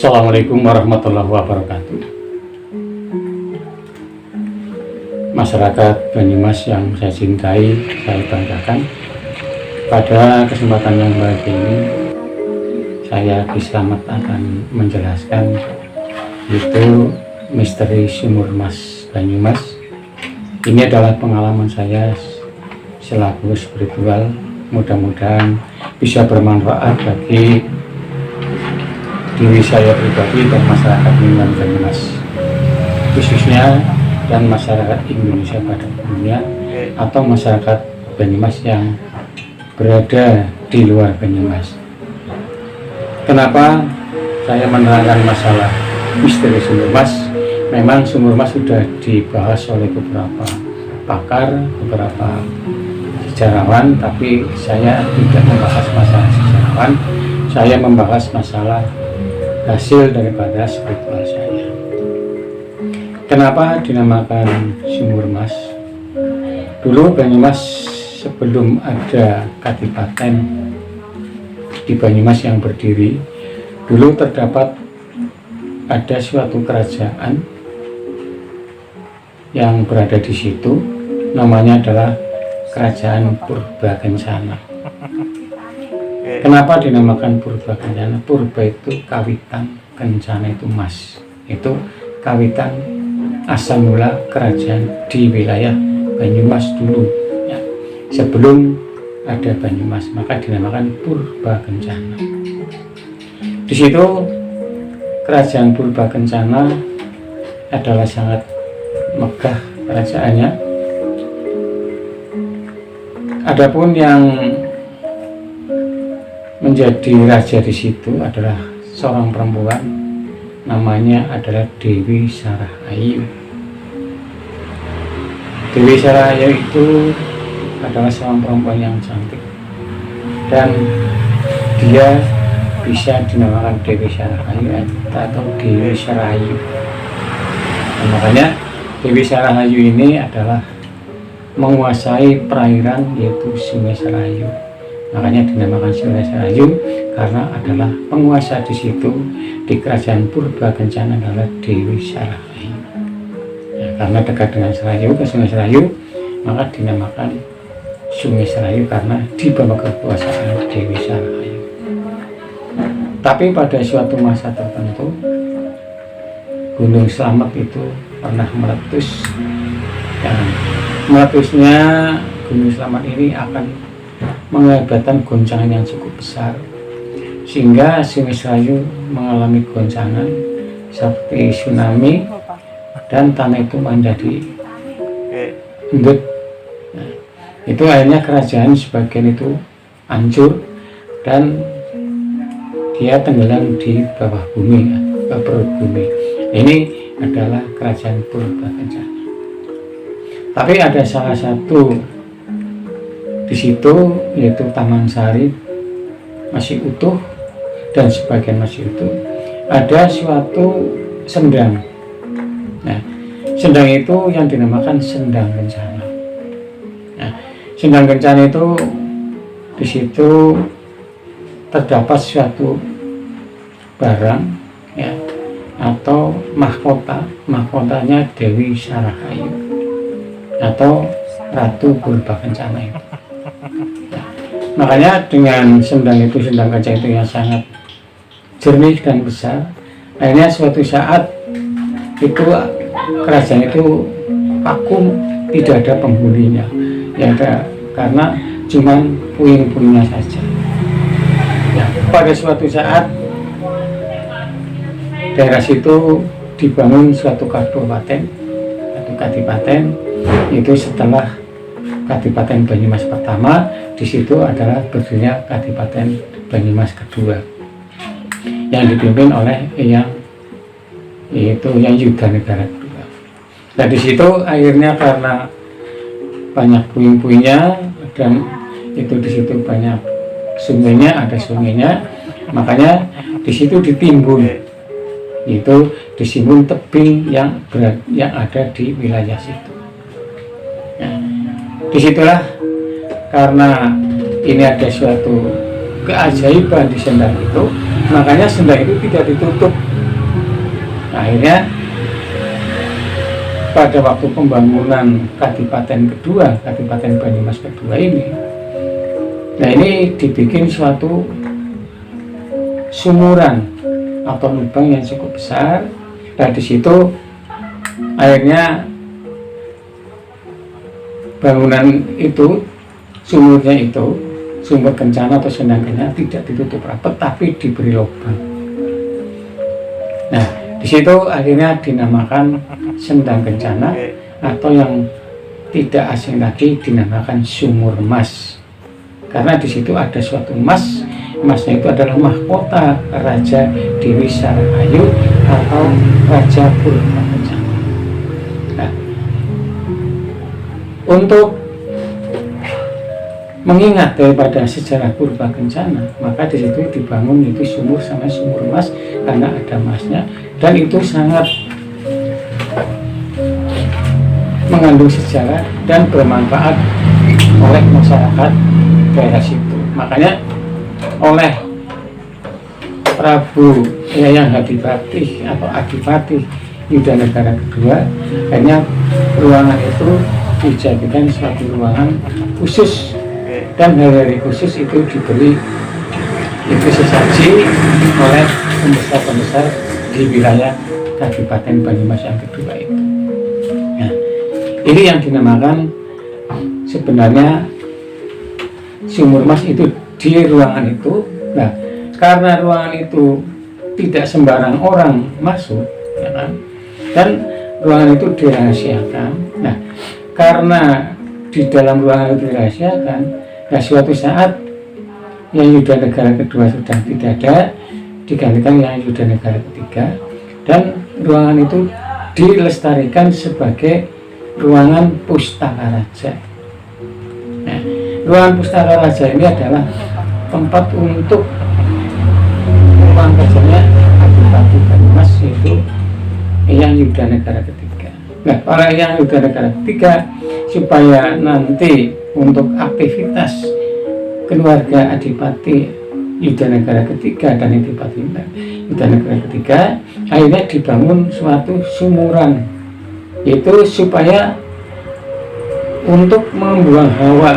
Assalamualaikum warahmatullahi wabarakatuh. Masyarakat Banyumas yang saya cintai, saya banggakan. Pada kesempatan yang baik ini, saya Ki Slamet akan menjelaskan itu misteri sumur mas Banyumas. Ini adalah pengalaman saya selaku spiritual. Mudah-mudahan bisa bermanfaat bagi diri saya pribadi dan masyarakat lingkungan Banyumas khususnya, dan masyarakat Indonesia pada umumnya, atau masyarakat Banyumas yang berada di luar Banyumas. Kenapa saya menerangkan masalah misteri sumur mas? Memang sumur mas sudah dibahas oleh beberapa pakar, beberapa sejarawan, tapi saya tidak membahas masalah sejarawan. Saya membahas masalah hasil daripada spiritual saya. Kenapa dinamakan sumur mas? Dulu Banyumas sebelum ada kadipaten di Banyumas yang berdiri, dulu terdapat ada suatu kerajaan yang berada di situ, namanya adalah Kerajaan Purba Kencana. Kenapa dinamakan Purba Kencana? Purba itu kawitan, kencana itu mas. Itu kawitan asal mula kerajaan di wilayah Banyumas dulu ya. Sebelum ada Banyumas, maka dinamakan Purba Kencana. Di situ Kerajaan Purba Kencana adalah sangat megah kerajaannya. Adapun yang menjadi raja di situ adalah seorang perempuan, namanya adalah Dewi Sarahayu. Dewi Sarahayu itu adalah seorang perempuan yang cantik, dan dia bisa dinamakan Dewi Sarahayu atau Dewi Sarahayu. Nah, makanya Dewi Sarahayu ini adalah menguasai perairan, yaitu Sungai Sarayu. Makanya dinamakan Sungai Sarayu karena adalah penguasa di situ, di Kerajaan Purba Kencana adalah Dewi Sarahayu. Ya, karena dekat dengan Sarayu, ke Sungai Sarayu, maka dinamakan Sungai Sarayu karena di bawah kekuasaan Dewi Sarahayu. Tapi pada suatu masa tertentu, Gunung Slamet itu pernah meletus, dan meletusnya Gunung Slamet ini akan mengakibatkan goncangan yang cukup besar, sehingga Sungai Sarayu mengalami goncangan seperti tsunami, dan tanah itu menjadi embut. Nah, itu akhirnya kerajaan sebagian itu hancur dan dia tenggelam di bawah bumi, ke perut bumi. Ini adalah Kerajaan Purba Kencana. Tapi ada salah satu di situ, yaitu Taman Sari, masih utuh, dan sebagian masih utuh. Ada suatu sendang. Nah, sendang itu yang dinamakan Sendang Kencana. Nah, Sendang Kencana itu di situ terdapat suatu barang ya, atau mahkotanya Dewi Sarahayu atau Ratu Purba Kencana itu. Nah, makanya dengan sendang itu, sendang kaca itu yang sangat jernih dan besar, akhirnya suatu saat itu kerajaan itu vakum, tidak ada penghuninya ya, karena cuman puing-puingnya saja. Ya, pada suatu saat daerah situ dibangun suatu kabupaten atau kadipaten, itu setelah Kadipaten Banyumas pertama. Di situ adalah berdirinya Kadipaten Banyumas kedua yang dipimpin oleh yang Yudanegara kedua. Nah, di situ akhirnya karena banyak puing-puingnya, dan itu di situ banyak sungainya, ada sungainya, makanya di situ ditimbun, itu disimbun tebing yang ada di wilayah situ. Nah, disitulah karena ini ada suatu keajaiban di sendang itu, makanya sendang itu tidak ditutup Akhirnya pada waktu pembangunan Kadipaten kedua, Kadipaten Banyumas kedua ini, nah ini dibikin suatu sumuran atau lubang yang cukup besar. Nah di situ akhirnya bangunan itu, sumurnya itu, sumber kencana atau sendang kencana tidak ditutup rapat tapi diberi lubang. Nah di situ akhirnya dinamakan sendang kencana, atau yang tidak asing lagi dinamakan sumur mas, karena di situ ada suatu mas. Masnya itu adalah mahkota Raja Dewi Sarahayu atau Raja Purba Kencana. Nah, untuk mengingat daripada sejarah Purba Kencana, maka di situ dibangun itu sumur sama sumur mas, karena ada masnya, dan itu sangat mengandung sejarah dan bermanfaat oleh masyarakat daerah situ. Makanya oleh Prabu Yayang Hadipati atau Adipati Yudanegara kedua, hanya ruangan itu dijadikan suatu ruangan khusus, dan hari-hari khusus itu diberi itu sesaji oleh pembesar-pembesar di wilayah Kadipaten Banyumas yang kedua itu. Nah, ini yang dinamakan sebenarnya sumur mas itu di ruangan itu. Nah, karena ruangan itu tidak sembarang orang masuk, ya kan? Dan ruangan itu dirahasiakan. Nah, karena di dalam ruangan itu dirahasiakan, nah suatu saat yang Yudanegara kedua sudah tidak ada, digantikan yang Yudanegara ketiga, dan ruangan itu dilestarikan sebagai ruangan Pustaka Raja. Nah, ruangan Pustaka Raja ini adalah tempat untuk ruang kerjanya Adipati Banyumas, yaitu Eyang Yudanegara ketiga. Nah, para Eyang Yudanegara ketiga supaya nanti untuk aktivitas keluarga Adipati Yudanegara ketiga dan Adipati Yudanegara ketiga, akhirnya dibangun suatu sumuran, itu supaya untuk membuang hawa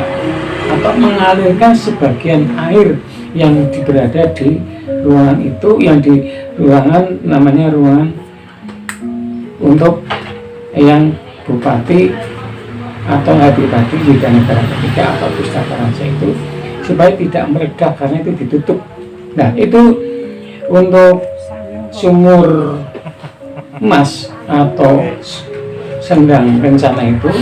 atau mengalirkan sebagian air yang berada di ruangan itu, yang di ruangan namanya ruangan untuk yang Bupati atau Adipati Yudanegara ketiga atau Pustaka Raja itu, supaya tidak meledak karena itu ditutup. Nah, itu untuk sumur emas atau sendang kencana itu,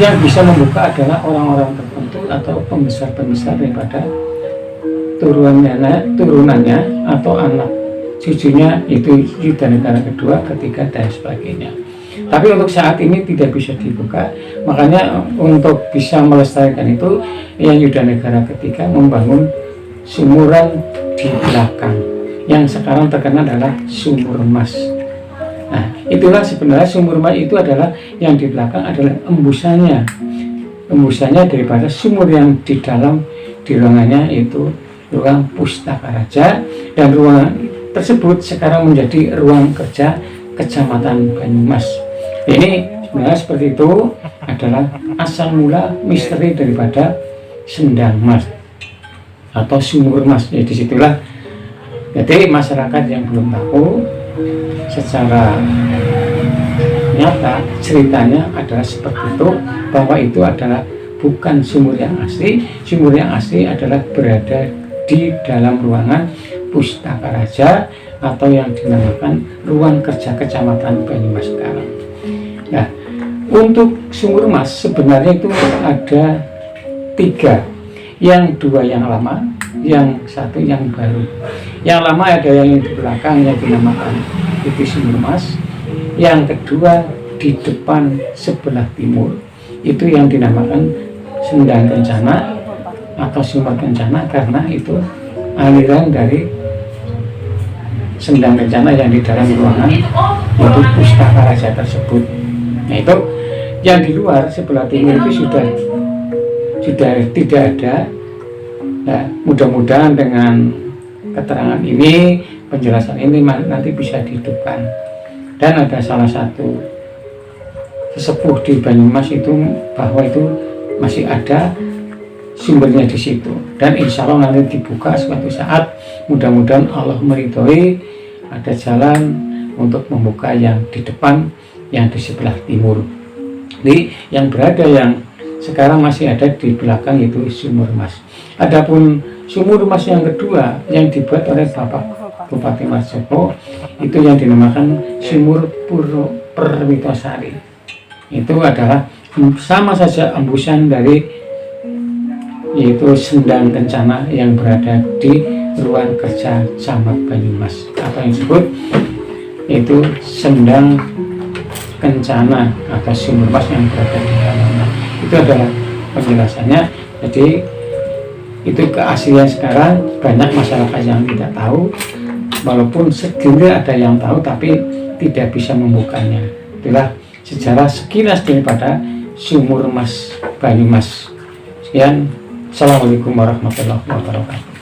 yang bisa membuka adalah orang-orang tertentu atau pembesar-pembesar daripada turunannya atau anak cucunya, itu Yudanegara kedua, ketiga, dan sebagainya. Tapi untuk saat ini tidak bisa dibuka, makanya untuk bisa melestarikan itu, yang Yudanegara ketiga membangun sumuran di belakang, yang sekarang terkenal adalah sumur emas. Nah, itulah sebenarnya sumur emas itu adalah yang di belakang adalah embusannya daripada sumur yang di dalam di ruangannya, itu ruang Pustaka Raja, dan ruangan tersebut sekarang menjadi ruang kerja Kecamatan Banyumas. Ini sebenarnya seperti itu adalah asal mula misteri daripada sendang emas atau sumur emas. Jadi disitulah, jadi masyarakat yang belum tahu secara nyata ceritanya adalah seperti itu, bahwa itu adalah bukan sumur yang asli. Sumur yang asli adalah berada di dalam ruangan Pustaka Raja atau yang dinamakan ruang kerja Kecamatan Banyumas sekarang. Nah, untuk sumur emas sebenarnya itu ada 3, yang 2 yang lama, yang 1 yang baru. Yang lama ada yang di belakang yang dinamakan itu sumur emas, yang kedua di depan sebelah timur itu yang dinamakan sendang kencana atau sumur kencana, karena itu aliran dari sendang kencana yang di dalam ruangan yaitu Pustaka Raja tersebut. Nah, itu yang di luar sebelah timur itu sudah tidak ada. Nah, mudah-mudahan dengan keterangan ini, penjelasan ini nanti bisa dihidupkan. Dan ada salah satu sesepuh di Banyumas itu bahwa itu masih ada sumbernya di situ, dan insya Allah nanti dibuka suatu saat. Mudah-mudahan Allah meridhoi ada jalan untuk membuka yang di depan, yang di sebelah timur. Jadi yang berada yang sekarang masih ada di belakang itu sumur emas. Adapun sumur emas yang kedua yang dibuat oleh Bapak Bupati Mas Joko itu yang dinamakan Sumur Perwitosari. Itu adalah sama saja embusan dari yaitu Sendang Kencana yang berada di ruang kerja Camat Banyumas. Apa yang disebut itu Sendang Kencana atau sumur emas yang berada di dalamnya. Itu adalah penjelasannya. Jadi itu keaslian sekarang banyak masyarakat yang tidak tahu, walaupun sedikit ada yang tahu tapi tidak bisa membukanya. Itulah sejarah sekilas daripada sumur emas Banyumas. Sekian, assalamualaikum warahmatullahi wabarakatuh.